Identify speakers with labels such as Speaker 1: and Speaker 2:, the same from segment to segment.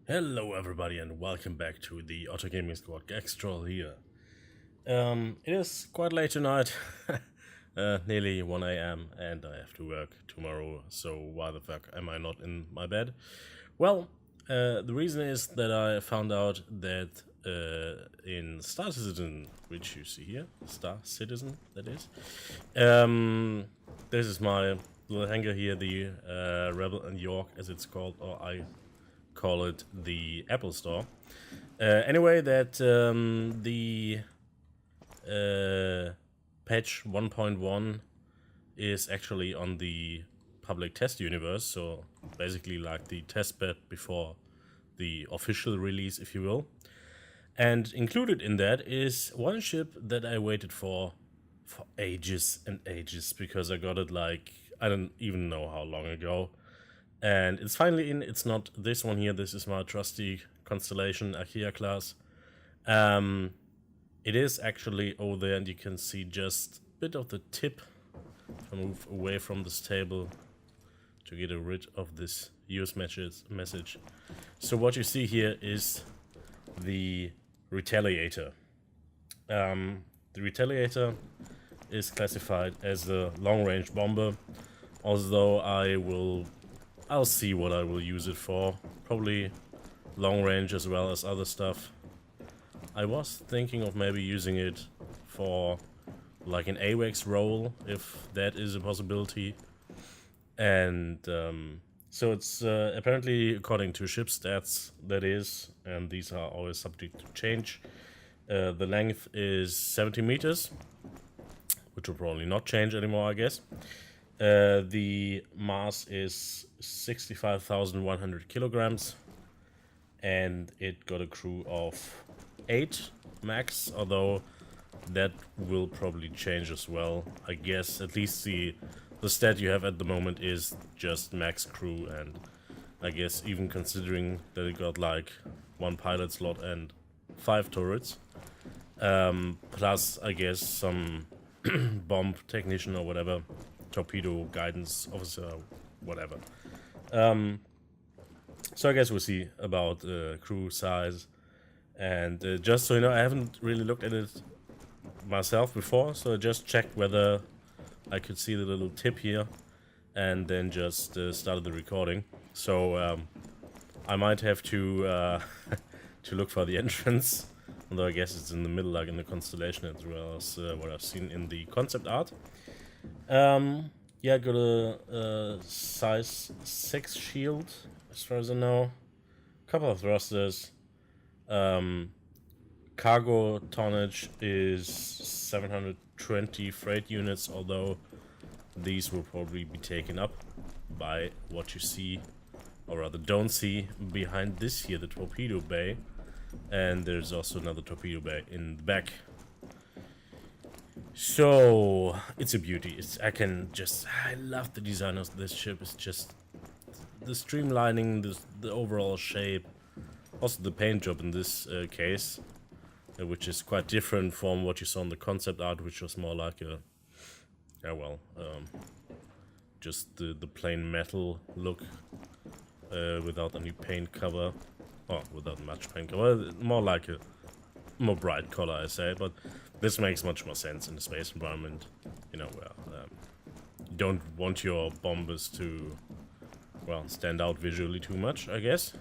Speaker 1: Hello everybody and welcome back to the Auto Gaming Squad Gextrol here. It is quite late tonight, nearly 1 AM, and I have to work tomorrow, so why the fuck am I not in my bed? Well, the reason is that I found out that in Star Citizen, which you see here, Star Citizen that is, this is my little hangar here, the Rebel and York as it's called, or I call it the Apple Store. Anyway, that the patch 1.1 is actually on the public test universe, so basically like the test bed before the official release, if you will. And included in that is one ship that I waited for ages and ages, because I got it like, I don't even know how long ago. And it's finally in. It's not this one here. This is my trusty Constellation Achaea class. It is actually over there, and you can see just a bit of the tip. If I move away from this table to get rid of this use message. So what you see here is the Retaliator. The Retaliator is classified as a long-range bomber, although I'll see what I will use it for. Probably long range as well as other stuff. I was thinking of maybe using it for like an AWACS role, if that is a possibility. And so it's apparently according to ship stats, that is, and these are always subject to change. The length is 70 meters, which will probably not change anymore, I guess. The mass is 65,100 kilograms, and it got a crew of 8 max, although that will probably change as well. I guess at least the stat you have at the moment is just max crew, and I guess even considering that it got like 1 pilot slot and 5 turrets, plus I guess some bomb technician or whatever, torpedo guidance officer, whatever. So I guess we'll see about crew size. And just so you know, I haven't really looked at it myself before, so I just checked whether I could see the little tip here, and then just started the recording. So I might have to to look for the entrance, although I guess it's in the middle, like in the constellation, as well as what I've seen in the concept art. Yeah, got a size 6 shield, as far as I know. Couple of thrusters. Cargo tonnage is 720 freight units, although these will probably be taken up by what you see, or rather don't see, behind this here, the torpedo bay. And there's also another torpedo bay in the back. So it's a beauty. I love the design of this ship. It's just the streamlining, the overall shape, also the paint job in this case, which is quite different from what you saw in the concept art, which was more like a, just the plain metal look without any paint cover, or without much paint cover, more like a more bright color, I say, but this makes much more sense in the space environment, you know, where you don't want your bombers to, well, stand out visually too much, I guess.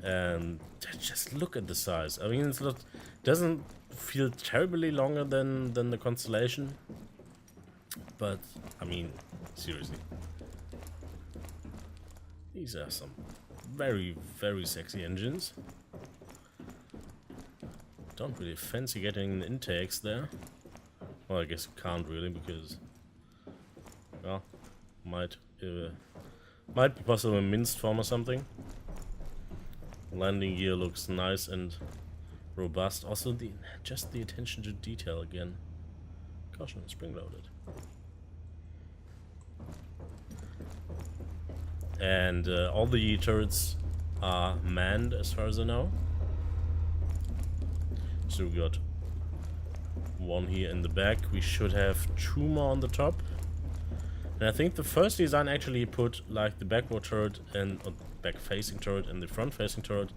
Speaker 1: And just look at the size. I mean, doesn't feel terribly longer than the Constellation, but I mean, seriously, these are some very, very sexy engines. Don't really fancy getting the intakes there. Well, I guess you can't really, because, well, might be possible in minced form or something. Landing gear looks nice and robust. Also, just the attention to detail again. Caution, spring loaded. And all the turrets are manned, as far as I know. So we got one here in the back. We should have 2 more on the top. And I think the first design actually put like the backward turret and back facing turret and the front facing turret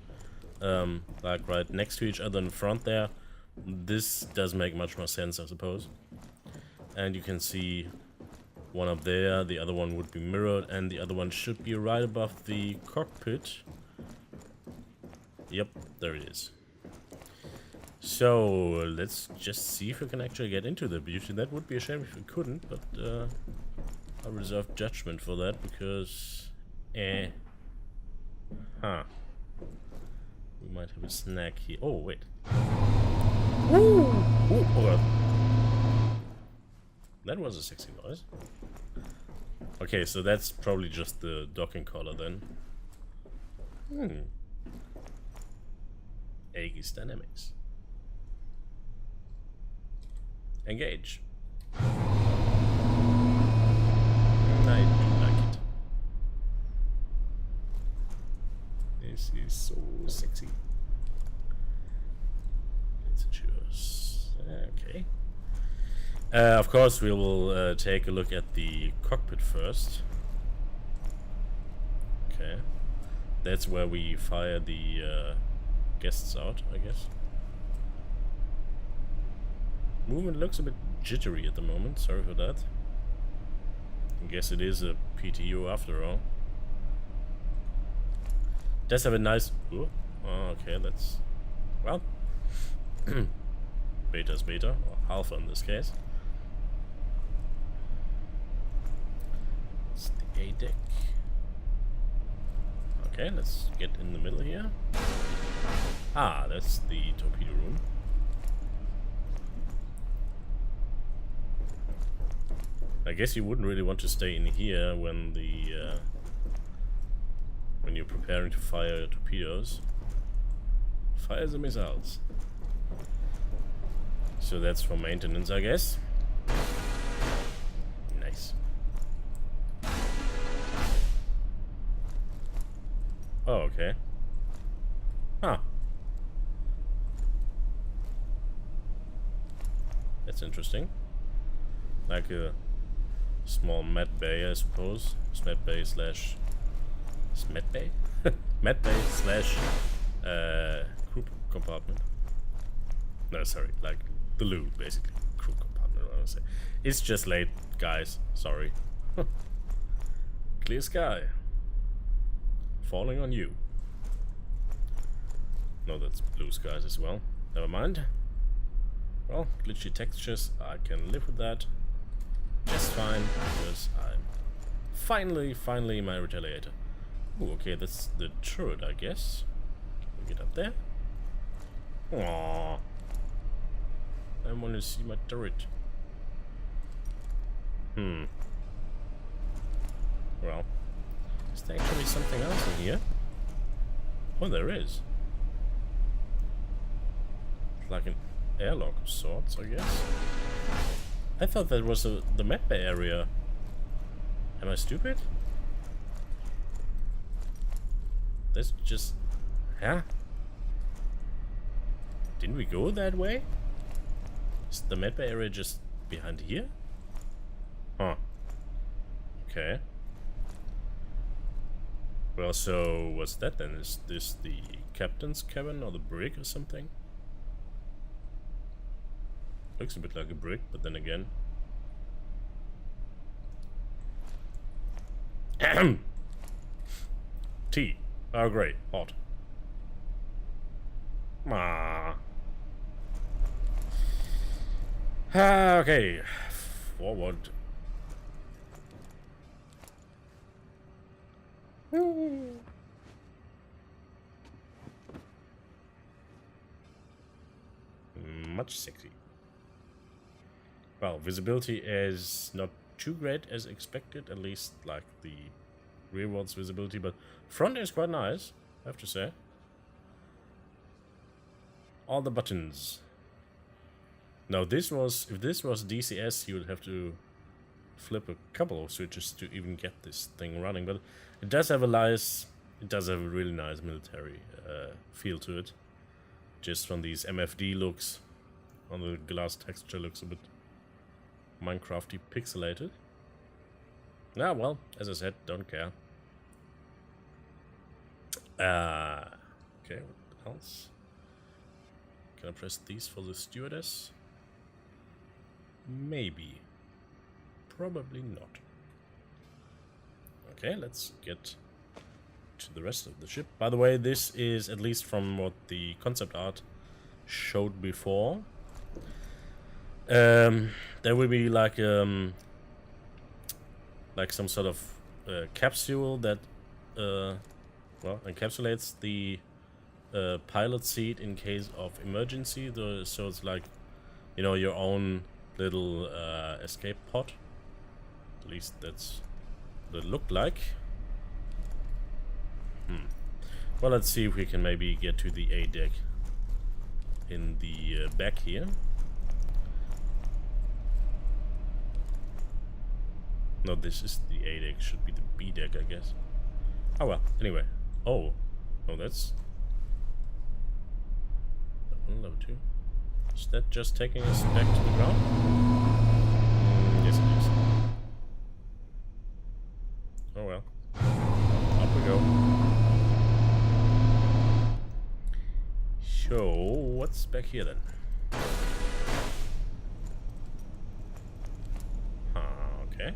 Speaker 1: like right next to each other in front there. This does make much more sense, I suppose. And you can see one up there, the other one would be mirrored, and the other one should be right above the cockpit. Yep, there it is. So let's just see if we can actually get into the beauty. That would be a shame if we couldn't, but I reserve judgment for that because we might have a snack here. Oh wait. Ooh! Ooh, oh, that was a sexy noise. Okay, so that's probably just the docking collar then. Aegis Dynamics. Engage. I do like it. This is so sexy. Let's choose. Okay. Of course, we will take a look at the cockpit first. Okay. That's where we fire the guests out, I guess. Movement looks a bit jittery at the moment, sorry for that. I guess it is a PTU after all. Does have a nice... Ooh, oh, okay, that's... Well... Beta's beta, or alpha in this case. It's the A deck. Okay, let's get in the middle here. Ah, that's the torpedo room. I guess you wouldn't really want to stay in here when the when you're preparing to fire your torpedoes. Fire the missiles. So that's for maintenance, I guess. Nice. Oh, okay. Huh. That's interesting. Like a small med bay, I suppose. Med bay slash... Med bay? Med bay slash crew compartment. No, sorry, like the loo, basically. Crew compartment, I want to say. It's just late, guys. Sorry. Clear sky. Falling on you. No, that's blue skies as well. Never mind. Well, glitchy textures, I can live with that. Just fine, because I'm finally my Retaliator. Ooh, okay, that's the turret, I guess. Can we get up there? Aww. I want to see my turret. Well, is there actually something else in here? Oh, there is. It's like an airlock of sorts, I guess. I thought that was the med bay area. Am I stupid? That's just... Huh? Didn't we go that way? Is the med bay area just behind here? Huh. Okay. Well, so what's that then? Is this the captain's cabin or the brig or something? Looks a bit like a brick, but then again... Tea. Oh, great. Hot. Okay. Forward. Much sexy. Well, visibility is not too great as expected, at least like the rearwards visibility, but front is quite nice, I have to say. All the buttons. Now this was, if this was DCS, you would have to flip a couple of switches to even get this thing running, but it does have a nice, it does have a really nice military feel to it. Just from these MFD looks, on the glass texture looks a bit Minecrafty pixelated. Ah, well, as I said, don't care. Okay, what else? Can I press these for the stewardess? Maybe. Probably not. Okay, let's get to the rest of the ship. By the way, this is, at least from what the concept art showed before, there will be like some sort of capsule that well, encapsulates the pilot seat in case of emergency. So it's like, you know, your own little escape pod. At least that's what it looked like. Well, let's see if we can maybe get to the A deck in the back here. No, this is the A deck. Should be the B deck, I guess. Oh well. Anyway. Oh, that's level 2. Is that just taking us back to the ground? Yes, it is. Oh well. Up we go. So, what's back here then? Okay.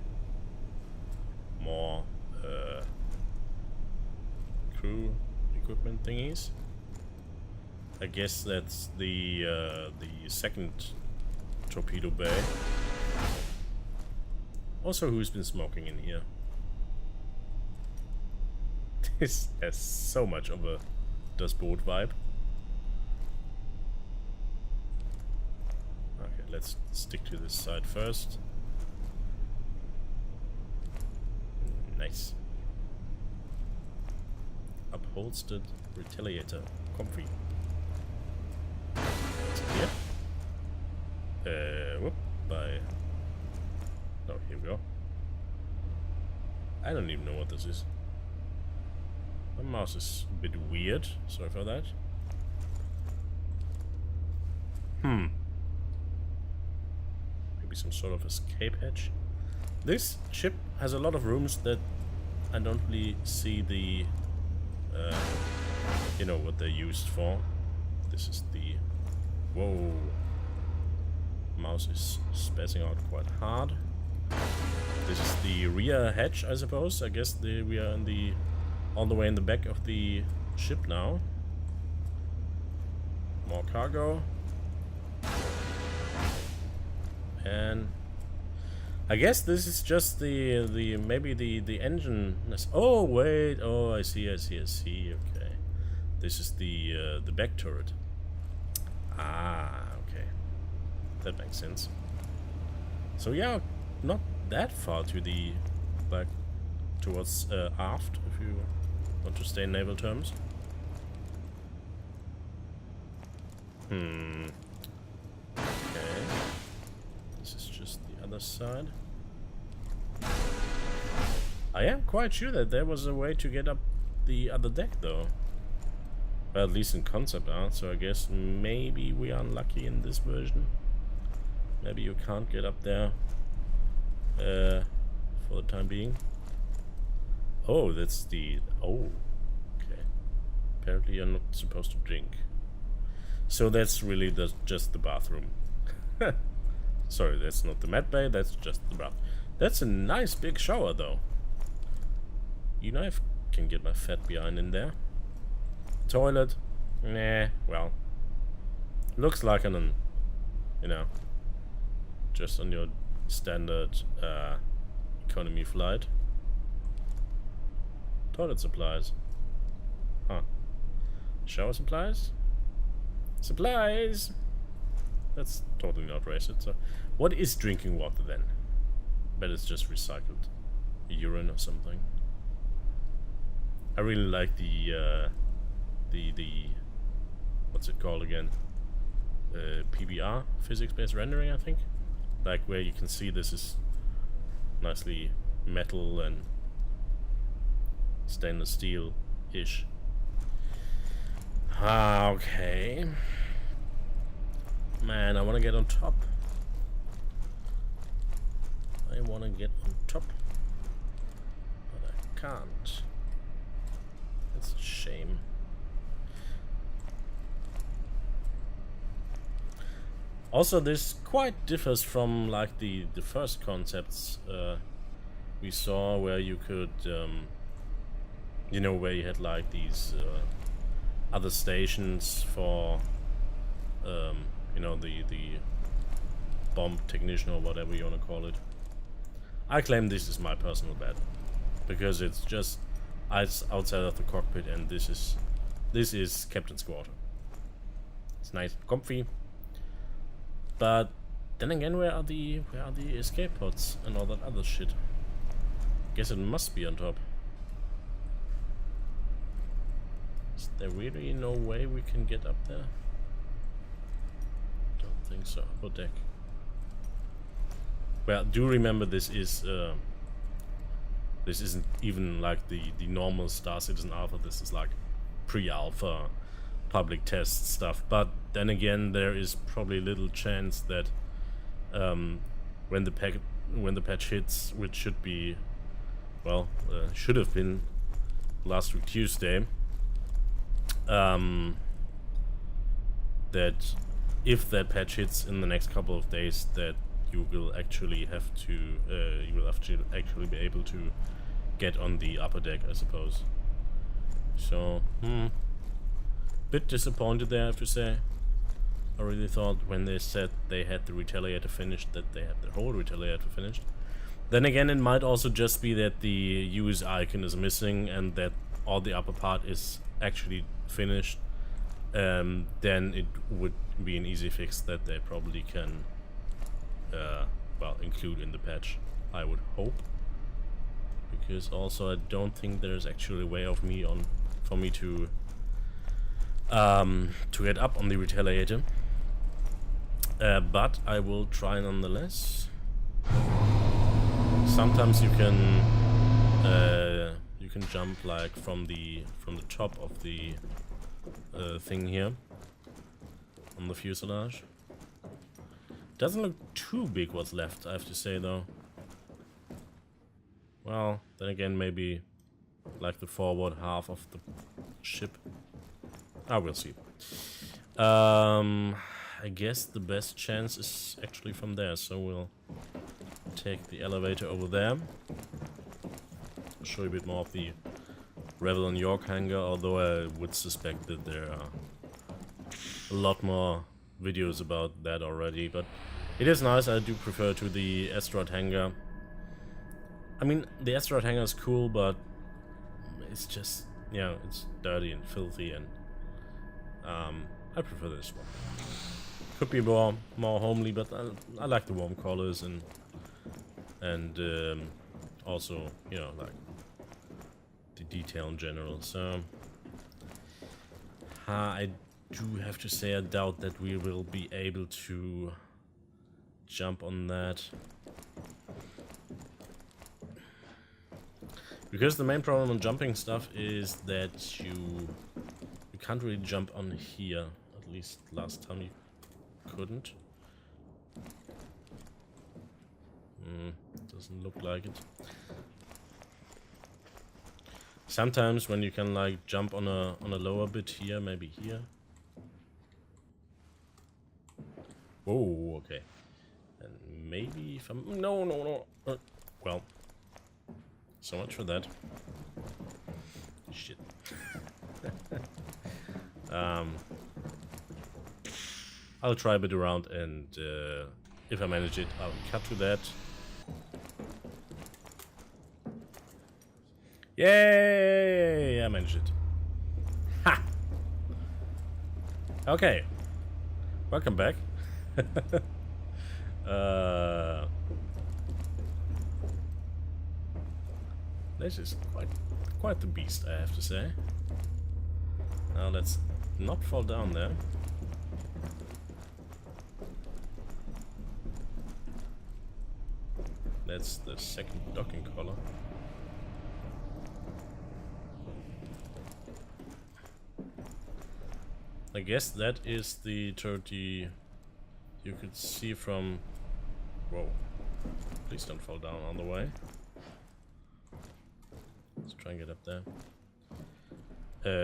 Speaker 1: More crew equipment thingies. I guess that's the second torpedo bay. Also, who's been smoking in here? This has so much of a Das Boot vibe. Okay, let's stick to this side first. Nice. Upholstered Retaliator. Comfy. Here. Whoop. By. Oh, here we go. I don't even know what this is. My mouse is a bit weird. Sorry for that. Maybe some sort of escape hatch. This ship has a lot of rooms that I don't really see the, you know, what they're used for. This is the, whoa, mouse is spazzing out quite hard. This is the rear hatch, I suppose. I guess we are in the, all the way in the back of the ship now. More cargo. And I guess this is just maybe the engine. Oh wait, oh I see. Okay, this is the back turret. Ah, okay, that makes sense. So yeah, not that far to the back towards aft, if you want to stay in naval terms. Okay, this is just the other side. I am quite sure that there was a way to get up the other deck, though. Well, at least in concept art, so I guess maybe we are unlucky in this version. Maybe you can't get up there for the time being. Oh, that's the... Oh, okay. Apparently you're not supposed to drink. So that's really just the bathroom. Sorry, that's not the mat bay, that's just the bath. That's a nice big shower, though. You know, I can get my fat behind in there. Toilet? Nah, well. Looks like an, you know, just on your standard economy flight. Toilet supplies. Huh. Shower supplies? Supplies! That's totally not racist. So, what is drinking water then? Bet it's just recycled urine or something. I really like the what's it called again? PBR, physics-based rendering, I think. Like where you can see this is nicely metal and stainless steel-ish. Ah, okay. Man, I want to get on top. I want to get on top. can't. It's a shame. Also, this quite differs from like the first concepts we saw, where you could, you know, where you had like these other stations for, you know, the bomb technician or whatever you want to call it. I claim this is my personal bet because it's just outside of the cockpit, and this is Captain's quarter. It's nice and comfy. But then again, where are the escape pods and all that other shit? Guess it must be on top. Is there really no way we can get up there? Don't think so. Upper deck. Well, do remember this isn't even like the normal Star Citizen Alpha. This is like pre-alpha public test stuff, but then again, there is probably little chance that when the patch hits, which should be, well, should have been last week Tuesday, that if that patch hits in the next couple of days, that you will actually have to actually be able to get on the upper deck, I suppose. So, bit disappointed there, I have to say. I really thought when they said they had the Retaliator finished, that they had the whole Retaliator finished. Then again, it might also just be that the US icon is missing and that all the upper part is actually finished. Then it would be an easy fix that they probably can, well, include in the patch, I would hope. Because also I don't think there's actually a way for me to get up on the Retaliator, but I will try nonetheless. Sometimes you can jump like from the top of the thing here on the fuselage. Doesn't look too big what's left, I have to say, though. Well, then again, maybe like the forward half of the ship. We'll see. I guess the best chance is actually from there, so we'll take the elevator over there. I'll show you a bit more of the Rebel and York hangar, although I would suspect that there are a lot more videos about that already, but it is nice. I do prefer to the asteroid hangar. I mean, the asteroid hangar is cool, but it's just, you know, it's dirty and filthy, and I prefer this one. Could be more homely, but I like the warm colors and also, you know, like the detail in general. So I do have to say I doubt that we will be able to jump on that, because the main problem on jumping stuff is that you can't really jump on here. At least last time you couldn't. Doesn't look like it. Sometimes when you can like jump on a lower bit here, maybe here. Whoa, okay. And maybe if I'm no. Well, so much for that. Shit. I'll try a bit around, and if I manage it, I'll cut to that. Yay! I managed it. Ha! Okay. Welcome back. This is quite the beast, I have to say. Now let's not fall down there. That's the second docking collar. I guess that is the turret you could see from... Whoa. Please don't fall down on the way. Let's try and get up there.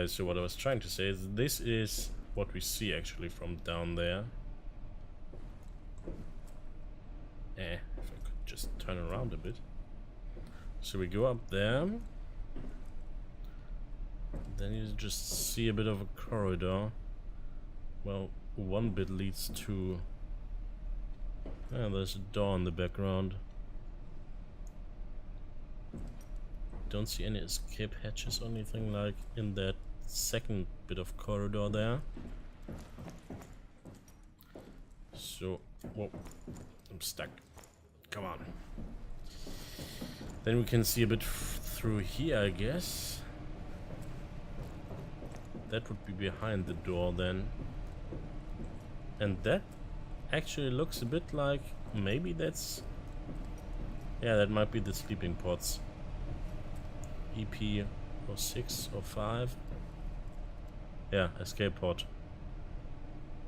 Speaker 1: So what I was trying to say is this is what we see actually from down there. If I could just turn around a bit. So we go up there. Then you just see a bit of a corridor. Well, one bit leads to... there's a door in the background. Don't see any escape hatches or anything like in that second bit of corridor there. So, whoa, I'm stuck. Come on. Then we can see a bit through here, I guess. That would be behind the door then. And that actually looks a bit like maybe that's... yeah, that might be the sleeping pods. EP or 6 or 5. Yeah, escape pod.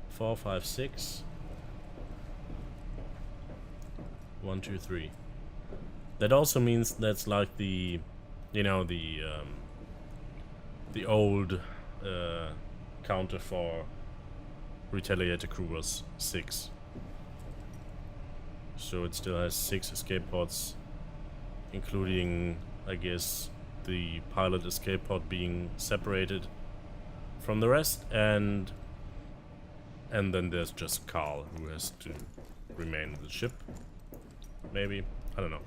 Speaker 1: 4, 5, 6. 1, 2, 3. That also means that's like the, you know, the old counter for Retaliator crew was 6. So it still has 6 escape pods, including, I guess, the pilot escape pod being separated from the rest, and then there's just Carl, who has to remain in the ship. Maybe, I don't know.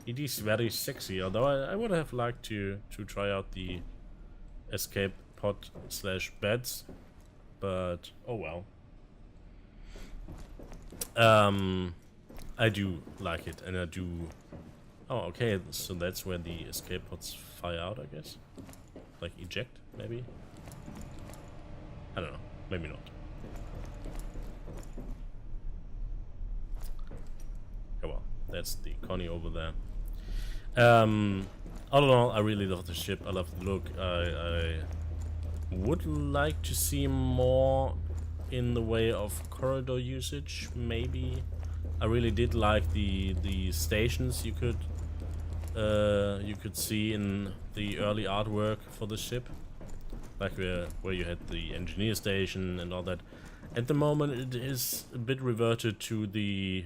Speaker 1: It is very sexy, although I would have liked to try out the escape pod / beds, but oh well. I do like it, and I do... oh, okay, so that's where the escape pods fire out, I guess? Like eject, maybe? I don't know, maybe not. Oh well, that's the Connie over there. All in all, I really love the ship, I love the look. I would like to see more in the way of corridor usage, maybe. I really did like the stations you could see in the early artwork for the ship, like where you had the engineer station and all that. At the moment, it is a bit reverted to the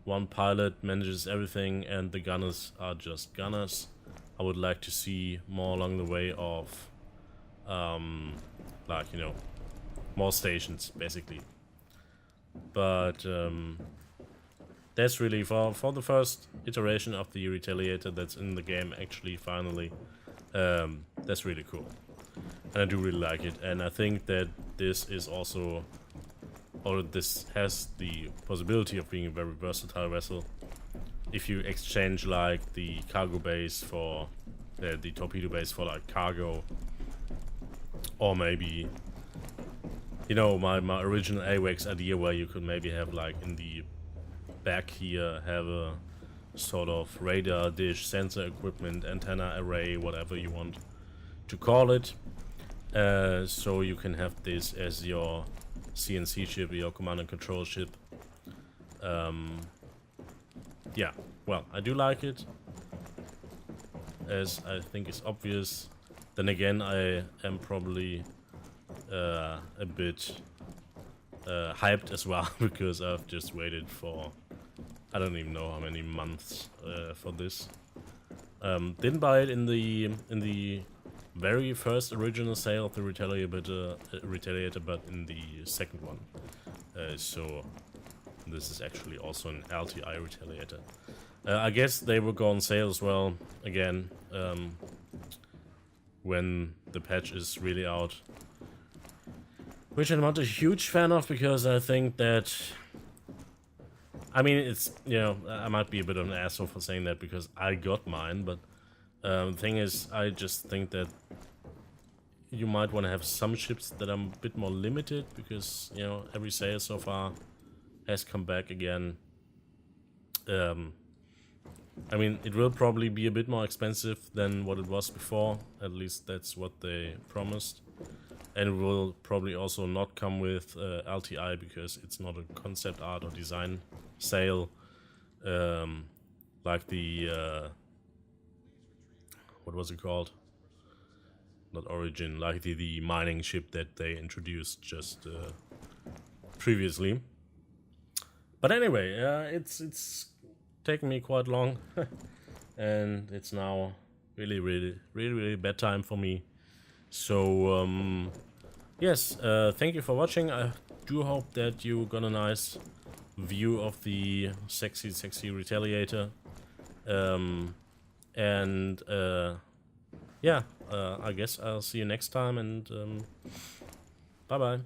Speaker 1: one pilot manages everything and the gunners are just gunners. I would like to see more along the way of, like, you know, more stations basically. But that's really for the first iteration of the Retaliator that's in the game actually finally. That's really cool, and I do really like it. And I think that this is also, or this has the possibility of being a very versatile vessel. If you exchange like the cargo base for the torpedo base for like cargo, or maybe, you know, my original AWACS idea where you could maybe have like in the back here have a sort of radar dish, sensor equipment, antenna array, whatever you want to call it. So you can have this as your CNC ship, your command and control ship. Yeah, well, I do like it, as I think is obvious. Then again, I am probably a bit hyped as well, because I've just waited for, I don't even know how many months for this. Didn't buy it in the very first original sale of the Retaliator, but in the second one. So this is actually also an LTI Retaliator. I guess they will go on sale as well again when the patch is really out, which I'm not a huge fan of, because I think that, I mean, it's, you know, I might be a bit of an asshole for saying that because I got mine, but the thing is, I just think that you might want to have some ships that are a bit more limited, because, you know, every sale so far has come back again. I mean, it will probably be a bit more expensive than what it was before, at least that's what they promised. And it will probably also not come with LTI, because it's not a concept art or design sale like the what was it called? Not Origin, like the mining ship that they introduced just previously. But anyway, it's taken me quite long, and it's now really bad time for me. So yes, thank you for watching. I do hope that you got a nice view of the sexy Retaliator. And yeah, I guess I'll see you next time, and bye bye.